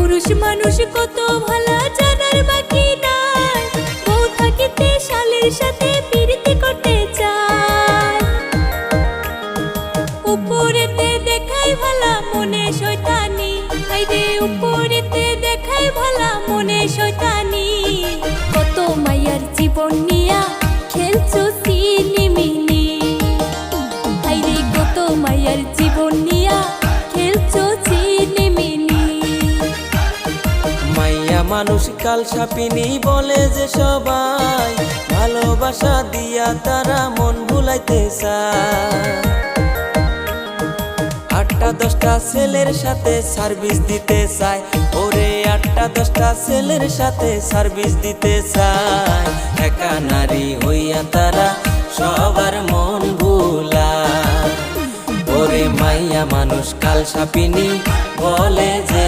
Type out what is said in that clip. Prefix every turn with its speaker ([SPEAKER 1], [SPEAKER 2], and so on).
[SPEAKER 1] পুরুষ মানুষ কত ভালো জানার বাকি নাই, বউ থাকিতে শালের সাথে প্রীতি করতে চায়। উপরেতে দেখাই ভালা মনে শয়তানি, আইরে উপরেতে দেখাই ভালা মনে শয়তানি। কত মায়ার জীবন নিয়া খেলছো সিনিমিনি, আইরে কত মায়ার জীবন নিয়া খেলছো সিনিমিনি।
[SPEAKER 2] মাইয়া মানুষ কাল সাপিনী বলে যে সবাই, ভালোবাসা দিয়া তারা মন ভুলাইতে চায়। 8টা 10টা ছেলের সাথে সার্ভিস দিতে চায়, ওরে 8টা 10টা ছেলের সাথে সার্ভিস দিতে চায়। একা নারী হইয়া তারা সবার মন ভুলায়, ওরে মাইয়া মানুষ কাল সাপিনী বলে যে